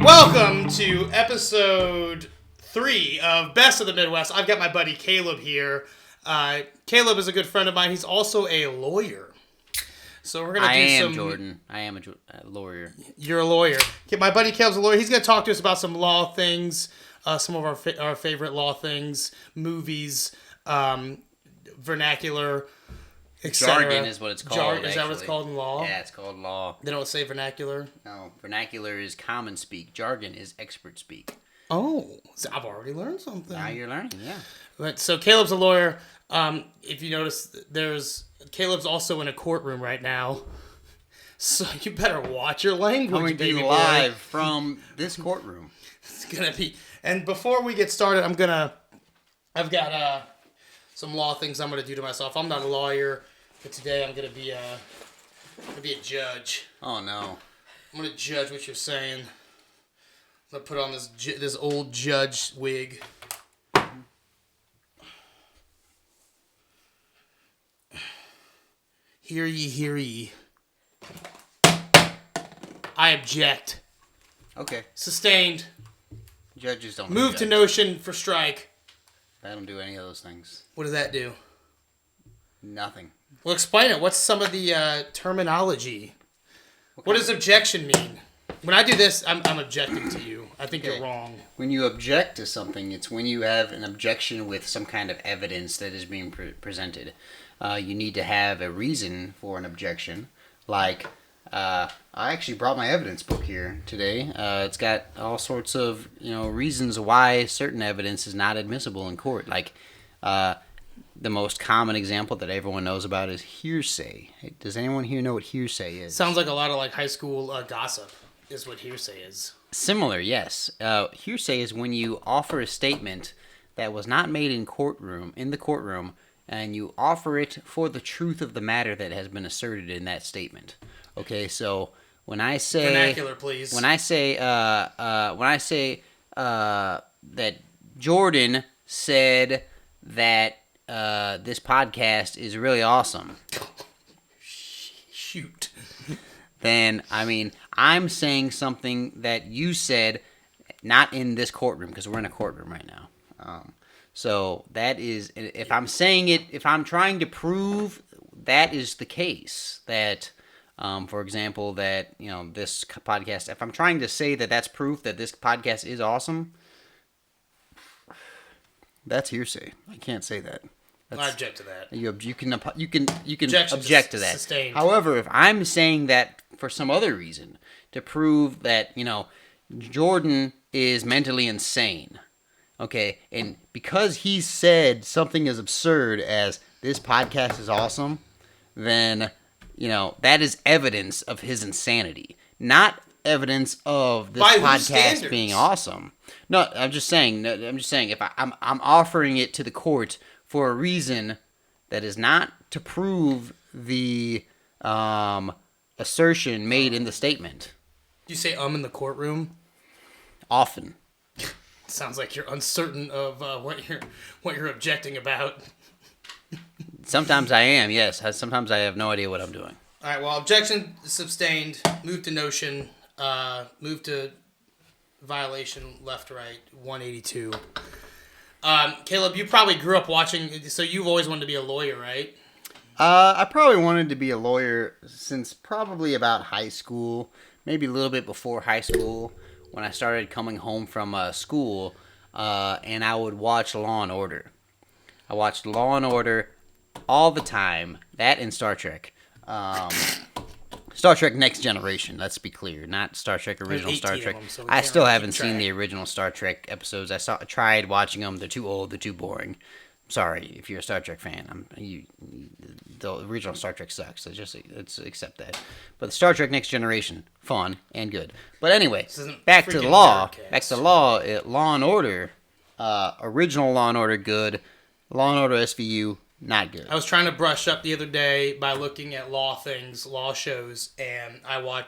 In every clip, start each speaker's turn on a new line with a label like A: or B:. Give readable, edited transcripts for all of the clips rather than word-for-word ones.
A: Welcome to episode 3 of Best of the Midwest. I've got my buddy Caleb here. Caleb is a good friend of mine. He's also a lawyer. So we're gonna
B: Jordan. I am a lawyer.
A: You're a lawyer. Okay, my buddy Caleb's a lawyer. He's gonna talk to us about some law things, some of our favorite law things, movies, vernacular, etc.
B: Jargon is what it's called.
A: Is that what it's called in law?
B: Yeah, it's called law.
A: They don't say vernacular?
B: No, vernacular is common speak. Jargon is expert speak.
A: Oh, so I've already learned something.
B: Now you're learning, yeah.
A: But, so Caleb's a lawyer. If you notice, Caleb's also in a courtroom right now. So you better watch your language,
B: Coming
A: baby
B: to you
A: boy.
B: live from this courtroom.
A: It's gonna be. And before we get started, I've got some law things I'm gonna do to myself. I'm not a lawyer, but today I'm gonna be a judge.
B: Oh no!
A: I'm gonna judge what you're saying. I'm gonna put on this old judge wig. Hear ye, hear ye. I object.
B: Okay.
A: Sustained.
B: Judges don't
A: Move to notion for strike.
B: I don't do any of those things.
A: What does that do?
B: Nothing.
A: Well, explain it. What's some of the terminology? What does objection mean? When I do this, I'm objecting to you. I think you're wrong.
B: When you object to something, it's when you have an objection with some kind of evidence that is being presented. You need to have a reason for an objection. Like, I actually brought my evidence book here today. It's got all sorts of, reasons why certain evidence is not admissible in court. Like, the most common example that everyone knows about is hearsay. Does anyone here know what hearsay is?
A: Sounds like a lot of high school gossip is what hearsay is.
B: Similar, yes. Hearsay is when you offer a statement that was not made in the courtroom, and you offer it for the truth of the matter that has been asserted in that statement. Okay, so when I say
A: vernacular, please.
B: When I say that Jordan said that this podcast is really awesome.
A: Shoot.
B: Then, I'm saying something that you said not in this courtroom, because we're in a courtroom right now. So that is, if I'm saying it, if I'm trying to prove that is the case, that, for example, that, this podcast, if I'm trying to say that that's proof that this podcast is awesome, that's hearsay. I can't say that.
A: I object to that.
B: You can object to that.
A: Sustained.
B: However, if I'm saying that for some other reason, to prove that, Jordan is mentally insane, okay, and because he said something as absurd as this podcast is awesome, then, that is evidence of his insanity, not evidence of this podcast being awesome. No, I'm just saying if I'm offering it to the court for a reason that is not to prove the assertion made in the statement.
A: You say in the courtroom?
B: Often.
A: Sounds like you're uncertain of what you're objecting about.
B: Sometimes I am, yes. Sometimes I have no idea what I'm doing.
A: All right, well, objection sustained. Move to notion. Move to violation, left, right, 182. Caleb, you probably grew up watching, so you've always wanted to be a lawyer, right?
B: I probably wanted to be a lawyer since probably about high school, maybe a little bit before high school, when I started coming home from school, and I would watch Law and Order. I watched Law and Order all the time, that and Star Trek. Star Trek Next Generation, let's be clear, not Star Trek Original Star Trek. I still haven't seen the original Star Trek episodes. I tried watching them. They're too old. They're too boring. Sorry if you're a Star Trek fan. The original Star Trek sucks. So let's accept that. But the Star Trek Next Generation, fun and good. But anyway, back to the law. Back to law. Law and Order, original Law and Order, good. Law and Order SVU, not good.
A: I was trying to brush up the other day by looking at law shows, and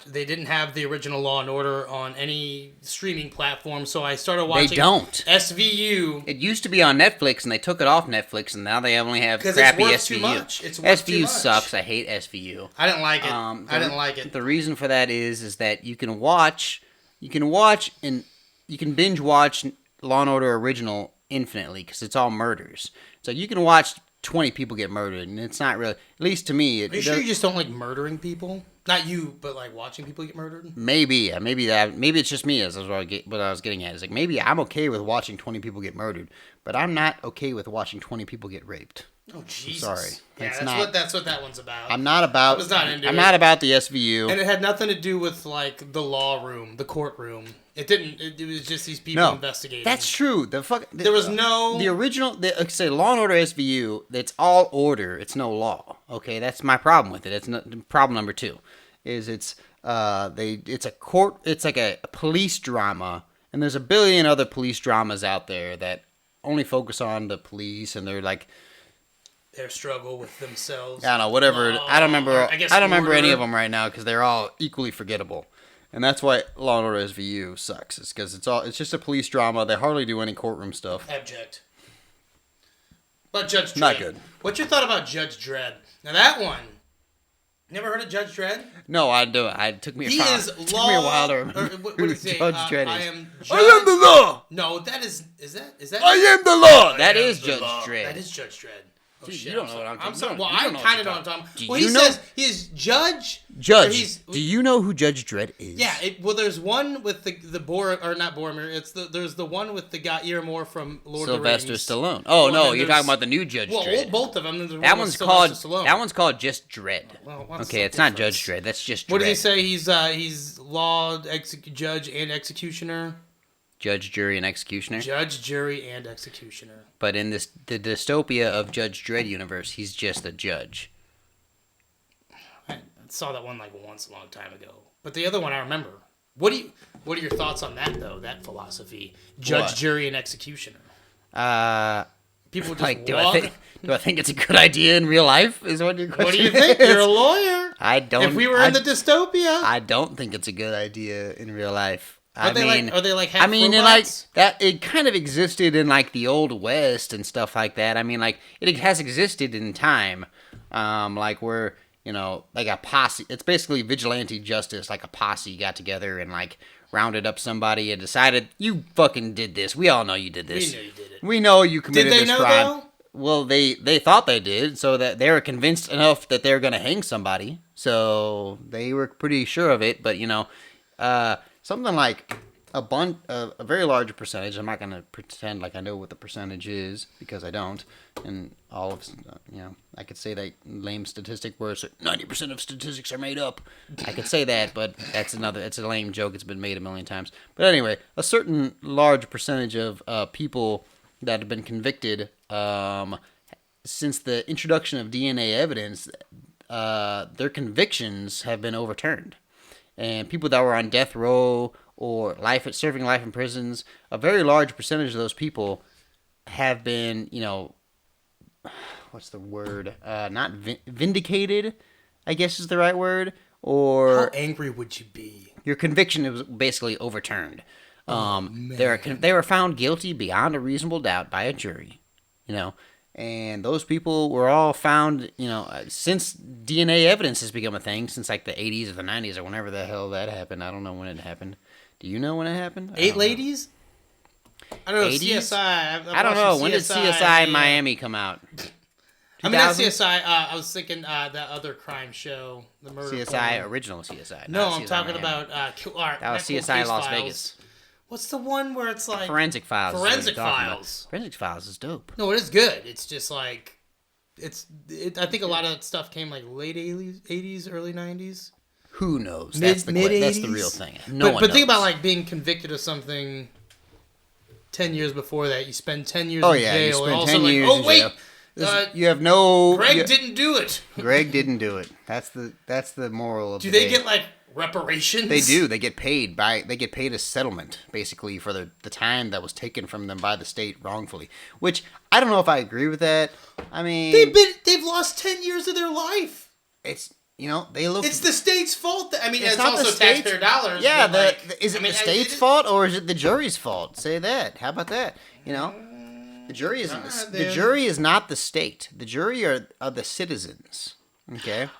A: they didn't have the original Law and Order on any streaming platform, so I started watching.
B: They don't.
A: SVU.
B: It used to be on Netflix, and they took it off Netflix, and now they only have crappy
A: it's
B: SVU.
A: Too much. It's worth
B: SVU
A: too much.
B: sucks. I hate SVU.
A: I didn't like it. I didn't like it.
B: The reason for that is that you can watch you can binge watch Law and Order Original infinitely because it's all murders. So you can watch 20 people get murdered, and it's not really, at least to me.
A: Are you sure you just don't like murdering people? Not you, but like watching people get murdered?
B: Maybe it's just me. As what I was getting at is like maybe I'm okay with watching 20 people get murdered, but I'm not okay with watching 20 people get raped.
A: Oh Jesus!
B: I'm sorry,
A: yeah, that's what that one's about.
B: I'm not about.
A: I was not into
B: I'm
A: it.
B: not about the SVU,
A: and it had nothing to do with like the law room, the courtroom. It didn't. It was just these people investigating.
B: That's true.
A: There was no
B: the original. Say Law and Order SVU. It's all order. It's no law. Okay, that's my problem with it. It's not, problem number 2, is it's a court. It's like a police drama, and there's a billion other police dramas out there that only focus on the police, and they're like.
A: Their struggle with themselves.
B: I don't know, whatever. I don't remember any of them right now because they're all equally forgettable, and that's why Law and Order SVU sucks. It's because it's just a police drama. They hardly do any courtroom stuff.
A: Abject. But Judge Dredd.
B: Not good.
A: What's your thought about Judge Dredd? Now that one. Never heard of Judge Dredd?
B: No, I do. It took me a while to remember who Judge Dredd is. I am the law.
A: No, is that?
B: I am the law. That is Judge Dredd.
A: That is Judge Dredd. Oh,
B: Dude,
A: shit,
B: you don't know what I'm talking about.
A: I'm sorry. Well, I kind of know what I'm talking about. Well, he says he's judge.
B: Do you know who Judge Dredd is?
A: Yeah. There's one with the not Boromir. There's the one with the guy Earmore from Lord of the Rings.
B: Sylvester Stallone. Oh no, you're talking about the new Judge Dredd.
A: Well, both of them.
B: That one's called just Dredd. Well, okay, it's not Judge Dredd. That's just Dredd.
A: What did he say? He's law, judge, and executioner.
B: Judge, jury, and executioner.
A: Judge, jury, and executioner.
B: But in the dystopia of Judge Dredd universe, he's just a judge.
A: I saw that one like once a long time ago. But the other one I remember. What are your thoughts on that though? That philosophy, judge, jury, and executioner. People just
B: like, do I think it's a good idea in real life? Is what your question?
A: What do you think? You're a lawyer.
B: I don't.
A: If we were in the dystopia,
B: I don't think it's a good idea in real life.
A: Are they like half robots?
B: like that, it kind of existed in like the Old West and stuff like that. I mean, like it has existed in time, like where like a posse. It's basically vigilante justice. Like a posse got together and like rounded up somebody and decided you fucking did this. We all know you did this.
A: We know you did it.
B: We know you committed this crime.
A: Did they know though?
B: Well, they thought they did, so that they were convinced enough that they were going to hang somebody. So they were pretty sure of it. But something like a very large percentage. I'm not going to pretend like I know what the percentage is because I don't. And all of I could say that lame statistic where 90% of statistics are made up. I could say that, but it's a lame joke. It's been made a million times. But anyway, a certain large percentage of people that have been convicted since the introduction of DNA evidence, their convictions have been overturned. And people that were on death row or serving life in prisons, a very large percentage of those people have been, what's the word? Not vindicated, I guess is the right word. Or
A: how angry would you be?
B: Your conviction was basically overturned.
A: Man.
B: They were found guilty beyond a reasonable doubt by a jury, and those people were all found, since DNA evidence has become a thing, since like the 80s or the 90s or whenever the hell that happened. I don't know when it happened. Do you know when it happened?
A: 8 ladies? I don't know.
B: 80s?
A: CSI.
B: I don't know. When did CSI in Miami come out?
A: I mean, not CSI. I was thinking that other crime show, the murder.
B: CSI, original CSI.
A: No, I'm talking about
B: that was CSI Las Vegas.
A: What's the one where it's like
B: Forensic Files?
A: Forensic Files.
B: Forensic Files is dope.
A: No, it is good. It's just like I think a lot of stuff came like late 80s, early 90s.
B: Who knows?
A: That's
B: the real thing.
A: But think about like being convicted of something 10 years before that. You spend 10 years in jail.
B: You spend 10
A: years
B: in jail. You have no.
A: Greg didn't do it.
B: Greg didn't do it. That's the moral of.
A: Do they get like reparations?
B: They do. They get paid a settlement basically for the time that was taken from them by the state wrongfully. Which I don't know if I agree with that. I mean,
A: they've lost 10 years of their life.
B: It's they look.
A: It's the state's fault. I mean, it's
B: not
A: also
B: the state's
A: taxpayer dollars.
B: Yeah, is it the state's fault or is it the jury's fault? Say that. How about that? The jury isn't. The jury is not the state. The jury are the citizens. Okay.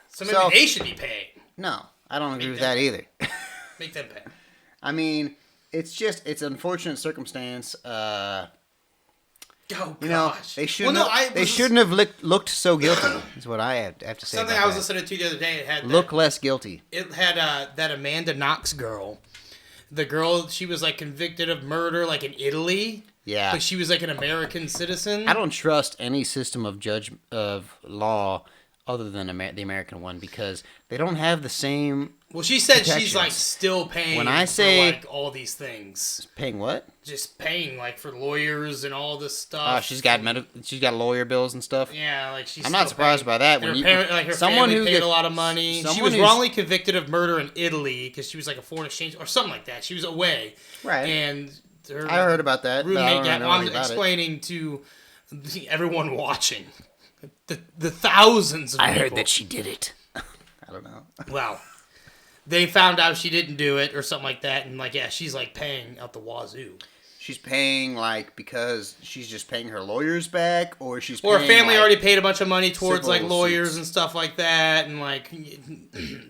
A: So maybe they should be paid.
B: No, I don't agree with that either.
A: Make them pay.
B: I mean, it's unfortunate circumstance.
A: Oh
B: You know,
A: gosh.
B: they shouldn't have looked so guilty. Is what I have to say.
A: Something
B: about
A: I was
B: that.
A: listening to the other day. It had
B: Look less guilty.
A: It had that Amanda Knox girl. The girl, she was like convicted of murder, like in Italy.
B: Yeah.
A: But she was like an American citizen.
B: I don't trust any system of law other than the American one because they don't have the same.
A: Well, she said she's
B: protections.
A: like still paying
B: When I say-
A: for like all these things.
B: Paying what?
A: Just paying like for lawyers and all this stuff.
B: She's got lawyer bills and stuff.
A: Yeah, like she's.
B: I'm not
A: still
B: surprised
A: paying.
B: by that.
A: And
B: When
A: her
B: someone
A: family
B: who
A: paid
B: gets
A: a lot of money. She
B: someone
A: was
B: who's-
A: wrongly convicted of murder in Italy because she was like a foreign exchange or something like that. She was away.
B: Right.
A: And her
B: I heard about that. But I
A: roommate
B: don't know
A: I'm
B: anything about it.
A: explaining to everyone watching the thousands of
B: I
A: people.
B: heard that she did it. I don't know.
A: Well, they found out she didn't do it or something like that, and like she's like paying out the wazoo.
B: She's paying like because she's just paying her lawyers back, or she's
A: Or her
B: paying,
A: family
B: like,
A: already paid a bunch of money towards like
B: civil
A: lawyers
B: suits.
A: and stuff like that, and like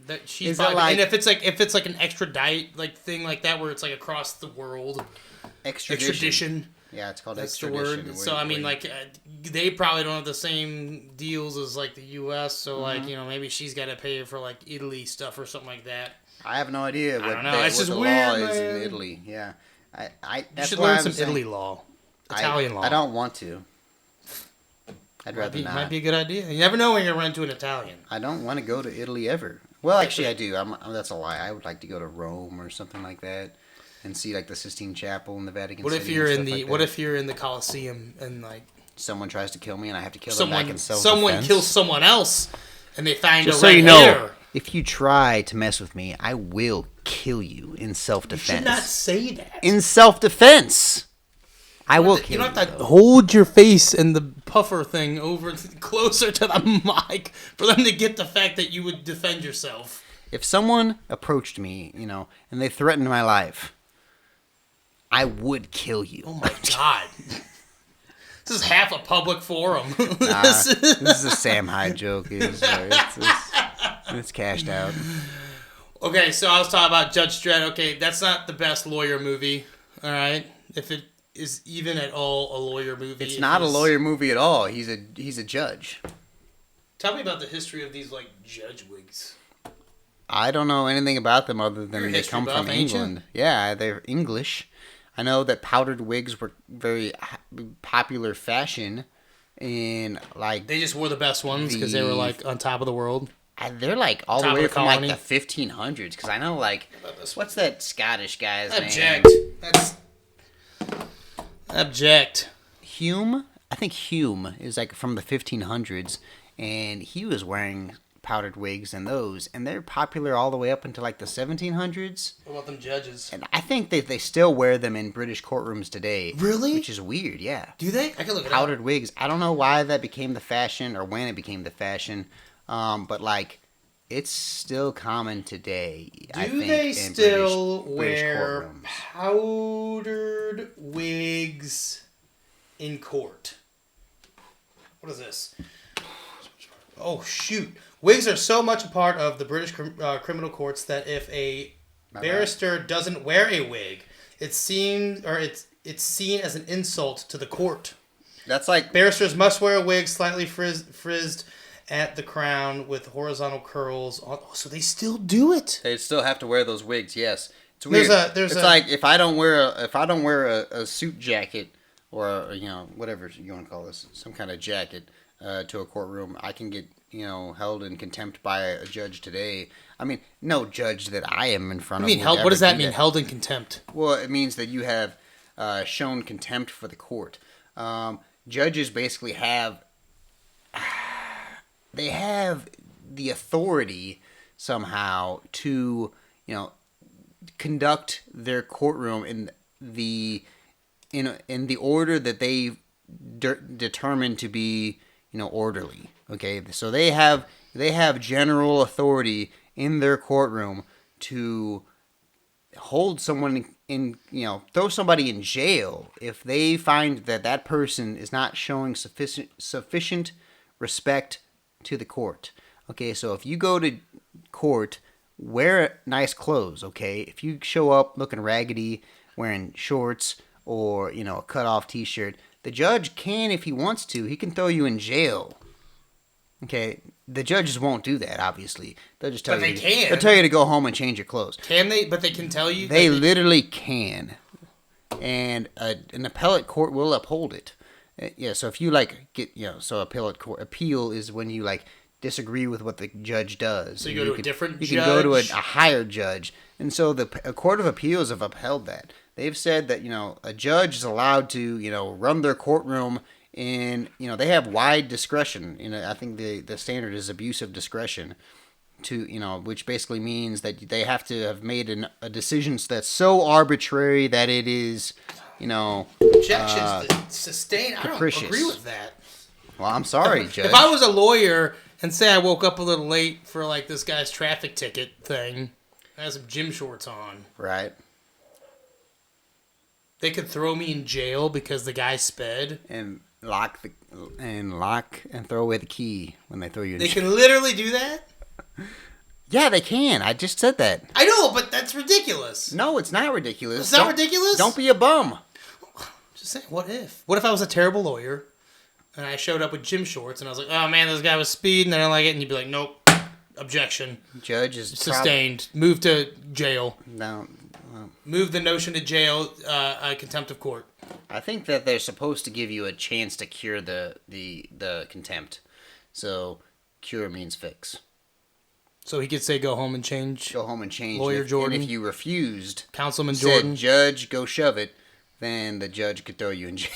A: that she's
B: Is it
A: probably.
B: like-
A: And if it's like an extradite like thing like that where it's like across the world, extradition.
B: Yeah, it's called
A: That's the
B: extradition.
A: word. So I mean, like they probably don't have the same deals as like the U.S. So like maybe she's got to pay for like Italy stuff or something like that.
B: I have no idea what,
A: don't know. It's
B: what
A: just
B: the
A: weird,
B: law is
A: man.
B: in Italy. Yeah, I
A: You
B: that's
A: should
B: why
A: learn
B: I'm
A: some
B: saying
A: Italy law, Italian law.
B: I don't want to. I'd rather not.
A: Might be a good idea. You never know when you're gonna run into an Italian.
B: I don't want to go to Italy ever. Well, actually, I do. That's a lie. I would like to go to Rome or something like that, and see like the Sistine Chapel and the Vatican
A: What
B: City.
A: if you're
B: and
A: in
B: stuff
A: the
B: like
A: What
B: that.
A: if you're in the Colosseum and like
B: someone tries to kill me and I have to kill them back in self-defense?
A: someone kills someone else and they find
B: Just
A: a
B: so
A: red
B: you know,
A: hair?
B: if you try to mess with me, I will kill you in
A: You
B: self-defense.
A: should not say that.
B: In self-defense, I will kill
A: You
B: you.
A: don't have to hold your face and the puffer thing over closer to the mic for them to get the fact that you would defend yourself.
B: If someone approached me, and they threatened my life, I would kill you.
A: Oh my god. This is half a public forum.
B: This is a Sam Hyde joke. It's cashed out.
A: Okay, so I was talking about Judge Dredd. Okay, that's not the best lawyer movie. All right, if it is even at all a lawyer movie,
B: It's not a lawyer movie at all. He's a judge.
A: Tell me about the history of these like judge wigs.
B: I don't know anything about them other
A: You're
B: than
A: a
B: they
A: history
B: come
A: buff,
B: from
A: ain't you?
B: England. Yeah, they're English. I know that powdered wigs were very popular fashion in like
A: They just wore the best ones because they were like on top of the world.
B: they're like all the
A: Top of
B: way
A: the
B: from like
A: colony.
B: the 1500s because I know like what's that Scottish guy's
A: Abject.
B: name?
A: That's abject.
B: Hume. I think Hume is like from the 1500s, and he was wearing powdered wigs and they're popular all the way up until like the 1700s.
A: What about them judges?
B: And I think that they still wear them in British courtrooms today.
A: Really?
B: Which is weird, yeah.
A: Do they? I can look it up.
B: Powdered wigs. I don't know why that became the fashion or when it became the fashion, but like it's still common today. I
A: Do
B: think,
A: they
B: in
A: still
B: British
A: wear
B: courtrooms.
A: powdered wigs in court? What is this? Oh shoot! Wigs are so much a part of the British criminal courts that if a barrister doesn't wear a wig, it's seen as an insult to the court.
B: That's like
A: Barristers must wear a wig slightly frizzed at the crown with horizontal curls. Oh, so they still do it.
B: they still have to wear those wigs. Yes, it's weird.
A: There's
B: it's like if I don't wear a suit jacket or whatever you want to call this, some kind of jacket to a courtroom, I can get held in contempt by a judge today. I mean, no judge that I am in front
A: What do you
B: of.
A: mean held? What does that mean? Held in contempt?
B: Well, it means that you have shown contempt for the court. Judges basically have the authority somehow to conduct their courtroom in the order that they determine to be orderly. Okay, so they have general authority in their courtroom to hold someone throw somebody in jail if they find that person is not showing sufficient respect to the court. Okay, so if you go to court wear nice clothes, okay? If you show up looking raggedy, wearing shorts or, a cut-off t-shirt, the judge can, if he wants to, he can throw you in jail. Okay? The judges won't do that, obviously. They'll just tell
A: But
B: you.
A: they can.
B: They'll tell you to go home and change your clothes.
A: Can they? But they can tell you.
B: They literally can, and an appellate court will uphold it. Yeah. So if you so appellate court appeal is when you disagree with what the judge does.
A: So you go to a different judge?
B: You can go to a higher judge, and so a court of appeals have upheld that. They've said that a judge is allowed to run their courtroom. And, they have wide discretion. I think the standard is abuse of discretion, which basically means that they have to have made a decision that's so arbitrary that it is,
A: objections sustained.
B: capricious.
A: I don't agree with that.
B: Well, I'm sorry, Judge.
A: If I was a lawyer and say I woke up a little late for this guy's traffic ticket thing, I had some gym shorts on.
B: Right.
A: They could throw me in jail because the guy sped.
B: And lock and throw away the key when they throw you in
A: They
B: jail.
A: can literally do that?
B: Yeah, they can. I just said that.
A: I know, but that's ridiculous.
B: No, it's not ridiculous.
A: It's not ridiculous?
B: Don't be a bum.
A: Just saying, what if? What if I was a terrible lawyer and I showed up with gym shorts and I was like, oh man, this guy was speeding, I don't like it, and you'd be like, nope, objection.
B: Judge is
A: sustained. Move to jail.
B: No.
A: Move the notion to jail, contempt of court.
B: I think that they're supposed to give you a chance to cure the contempt. So, cure means fix.
A: So he could say go home and change.
B: Go home and change.
A: Lawyer Jordan.
B: And if you refused,
A: Councilman
B: said,
A: Jordan.
B: Judge, go shove it, then the judge could throw you in jail.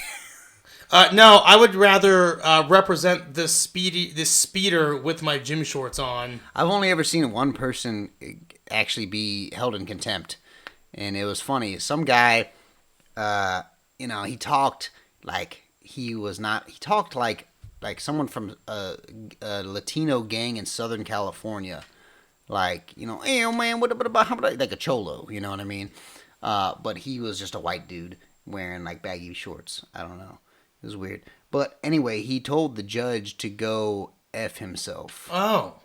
A: No, I would rather represent this speeder with my gym shorts on.
B: I've only ever seen one person actually be held in contempt. And it was funny. Some guy, he talked like he was not. He talked like someone from a Latino gang in Southern California. Like, hey, oh man, what about how about like a cholo? You know what I mean? But he was just a white dude wearing baggy shorts. I don't know. It was weird. But anyway, he told the judge to go F himself.
A: Oh.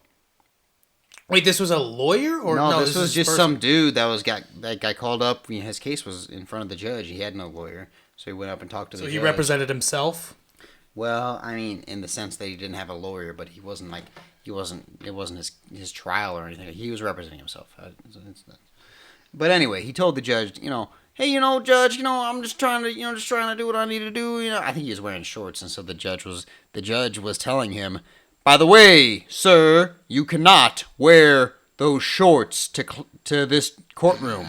A: Wait, this was a lawyer? Or
B: no, this was just some dude that got called up. His case was in front of the judge. He had no lawyer. So he went up and talked to the judge.
A: So he represented himself?
B: Well, I mean, in the sense that he didn't have a lawyer, but it wasn't his trial or anything. He was representing himself. But anyway, he told the judge, hey, Judge, I'm just trying to do what I need to do. I think he was wearing shorts, and so the judge was telling him, by the way, sir, you cannot wear those shorts to this courtroom.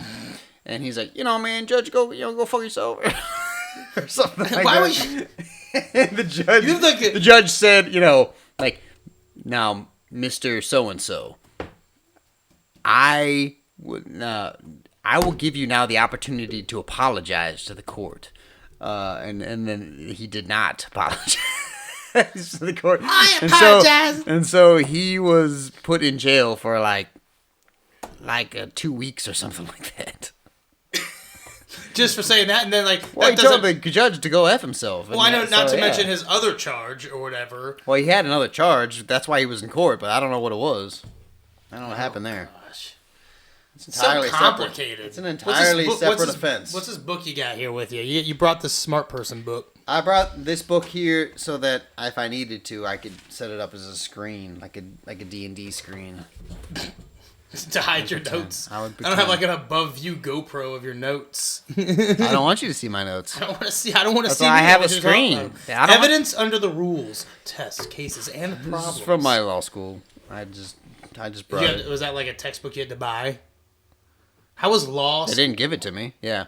B: And he's like, man, Judge, go fuck yourself, or something like
A: Why
B: that.
A: would you?
B: And the judge said, now, Mr. So-and-so, I will give you now the opportunity to apologize to the court. And then he did not apologize to the court.
A: I apologize.
B: And so he was put in jail for like 2 weeks or something like that.
A: Just for saying that, and then
B: well, he told the judge to go F himself.
A: Well, I know, not to mention his other charge or whatever.
B: Well, he had another charge. That's why he was in court, but I don't know what it was. I don't know what happened there.
A: Gosh.
B: It's entirely
A: so complicated.
B: Separate. It's an entirely separate offense.
A: What's this book you got here with you? You brought this smart person book.
B: I brought this book here so that if I needed to, I could set it up as a screen, like a D&D screen.
A: To hide your notes. I don't have an above view GoPro of your notes.
B: I don't want you to see my notes.
A: I don't want to see. That's
B: why I have a screen.
A: Evidence under the rules, tests, cases, and problems.
B: This is from my law school. I just brought it.
A: Was that like a textbook you had to buy? How was law?
B: They didn't give it to me. Yeah,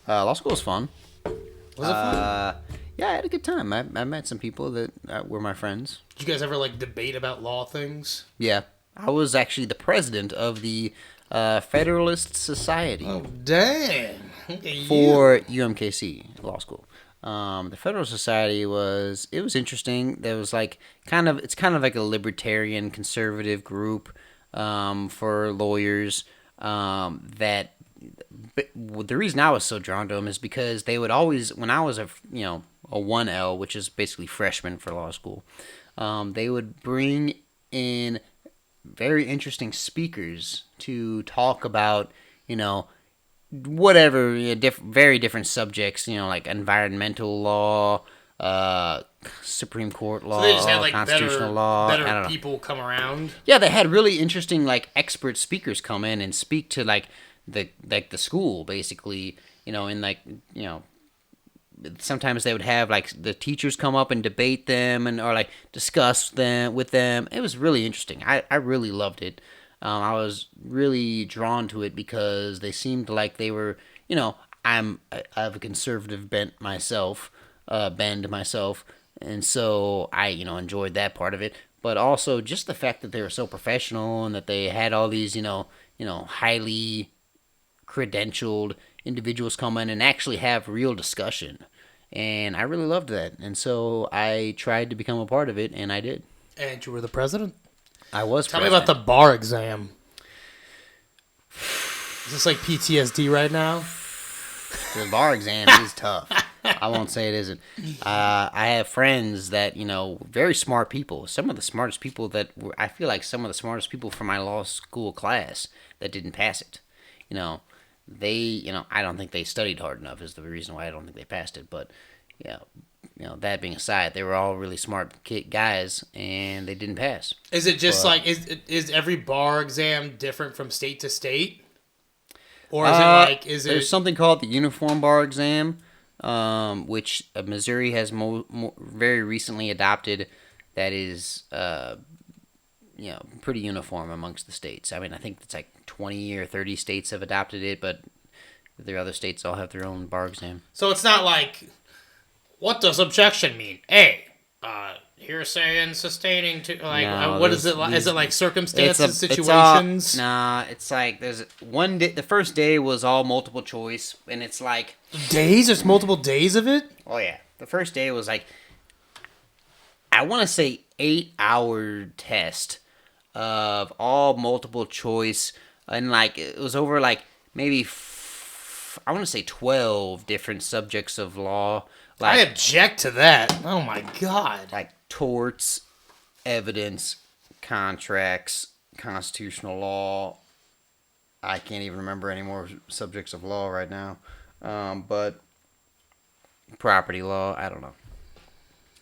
B: law school was fun.
A: Was it fun?
B: Yeah, I had a good time. I met some people that were my friends.
A: Did you guys ever debate about law things?
B: Yeah. I was actually the president of the Federalist Society.
A: Oh, dang. Okay,
B: for UMKC Law School. The Federalist Society was interesting. There was it's kind of like a libertarian conservative group for lawyers but the reason I was so drawn to them is because they would always, when I was a 1L, which is basically freshman for law school, they would bring in very interesting speakers to talk about, whatever, very different subjects, like environmental law, Supreme Court law,
A: So they just had like
B: constitutional law. I don't
A: better
B: know.
A: people come around.
B: Yeah, they had really interesting like expert speakers come in and speak to like the school basically, in like sometimes they would have like the teachers come up and debate them or like discuss them with them. It was really interesting. I really loved it. I was really drawn to it because they seemed like they were, I have a conservative bend myself, and so I, enjoyed that part of it. But also just the fact that they were so professional and that they had all these, highly credentialed individuals come in and actually have real discussion. And I really loved that. And so I tried to become a part of it, and I did.
A: And you were the president?
B: I was
A: Tell
B: president.
A: me about the bar exam. Is this like PTSD right now?
B: The bar exam is tough. I won't say it isn't. I have friends that, very smart people. Some of the smartest people I feel like some of the smartest people from my law school class that didn't pass it. I don't think they studied hard enough is the reason why I don't think they passed it. But, that being aside, they were all really smart guys, and they didn't pass.
A: Is it just is every bar exam different from state to state? Or is it...
B: There's something called the Uniform Bar Exam, which Missouri has very recently adopted that is, pretty uniform amongst the states. I mean, I think it's like 20 or 30 states have adopted it, but the other states all have their own bar exam.
A: So it's not like, what does objection mean? A, hearsay and sustaining to, like,
B: No,
A: what is it like? Is it like circumstances, situations?
B: It's like there's one day, the first day was all multiple choice, and it's like...
A: Days? There's multiple days of it?
B: Oh, yeah. The first day was like, I want to say 8-hour test of all multiple choice, and like it was over like maybe I want to say 12 different subjects of law. Like,
A: I object to that. Oh my god.
B: Like torts, evidence, contracts, constitutional law. I can't even remember any more subjects of law right now. But property law, I don't know.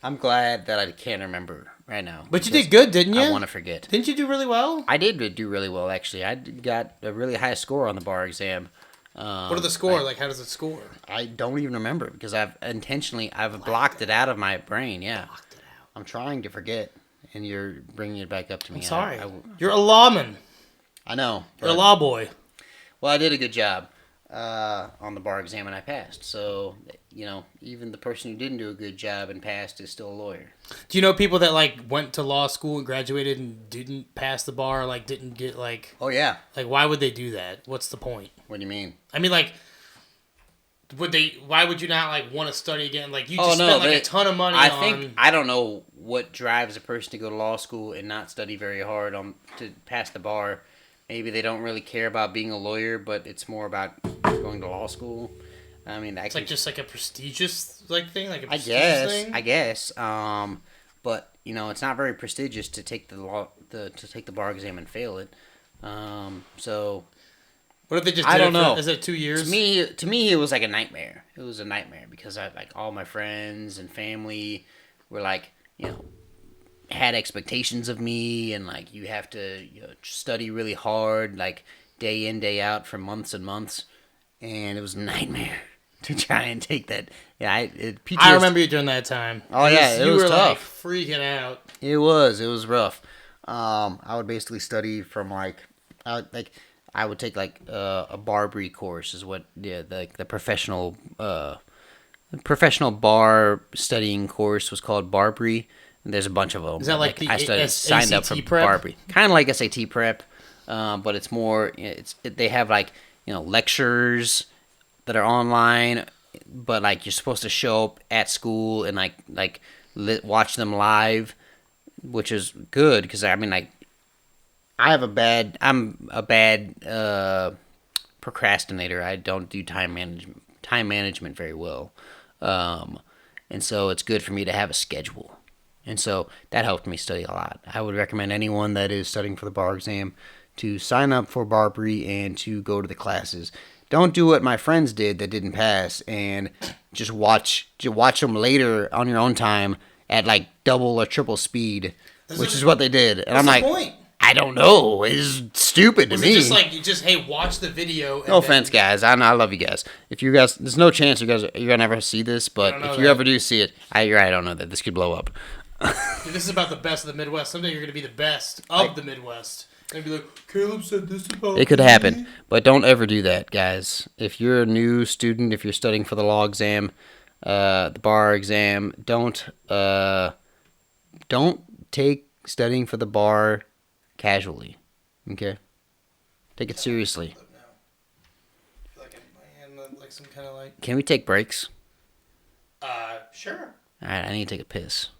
B: I'm glad that I can't remember right now.
A: But you did good, didn't you?
B: I want to forget.
A: Didn't you do really well?
B: I did do really well, actually. I got a really high score on the bar exam.
A: What are the score? How does it score?
B: I don't even remember because I've blocked it out of my brain. Yeah,
A: Blocked it out.
B: I'm trying to forget, and you're bringing it back up to me.
A: I'm sorry. You're a lawman.
B: I know.
A: You're a law boy.
B: Well, I did a good job on the bar exam, and I passed. So, even the person who didn't do a good job and passed is still a lawyer.
A: Do you know people that, like, went to law school and graduated and didn't pass the bar, like, didn't get, like...
B: Oh, yeah.
A: Like, why would they do that? What's the point?
B: What do you mean?
A: I mean, like, why would you not, like, want to study again? Like, you just spent, like, a ton of money
B: I don't know what drives a person to go to law school and not study very hard to pass the bar. Maybe they don't really care about being a lawyer, but it's more about going to law school. I mean,
A: it's like just like a prestigious thing, like a prestigious thing.
B: I guess. But it's not very prestigious to take the bar exam and fail it. So
A: what if they just?
B: I don't know.
A: Is it 2 years?
B: To me, it was like a nightmare. It was a nightmare because all my friends and family were like, had expectations of me, and like you have to study really hard, like day in day out for months and months, and it was a nightmare to try and take that. Yeah,
A: I remember you during that time.
B: Oh yeah, it was tough.
A: Like freaking out.
B: It was rough. I would basically study from I would take like a Barbary course is what the professional bar studying course was called Barbary. There's a bunch of them.
A: Is that like the
B: signed up for
A: prep?
B: Barbary, kind of like SAT prep, but it's more. They have like lectures that are online, but like you're supposed to show up at school and watch them live, which is good because I'm a bad procrastinator. I don't do time management very well, and so it's good for me to have a schedule. And so that helped me study a lot. I would recommend anyone that is studying for the bar exam to sign up for bar pre and to go to the classes. Don't do what my friends did that didn't pass and just watch them later on your own time at like double or triple speed, which is what they did. And I'm like,
A: point?
B: I don't know. It's stupid to me.
A: Was it just like you just watch the video?
B: No offense, guys. I love you guys. If you guys, there's no chance you're gonna ever see this, but if you ever do see it, I don't know that this could blow up.
A: Dude, this is about the best of the Midwest. Someday you're gonna be the best of the Midwest. And be like, Caleb said this about
B: It could
A: me.
B: happen, but don't ever do that, guys. If you're a new student, if you're studying for the law exam, the bar exam, don't take studying for the bar casually. Okay, take it seriously.
A: I feel like I'm like some kind of like.
B: Can we take breaks?
A: Sure.
B: All right, I need to take a piss.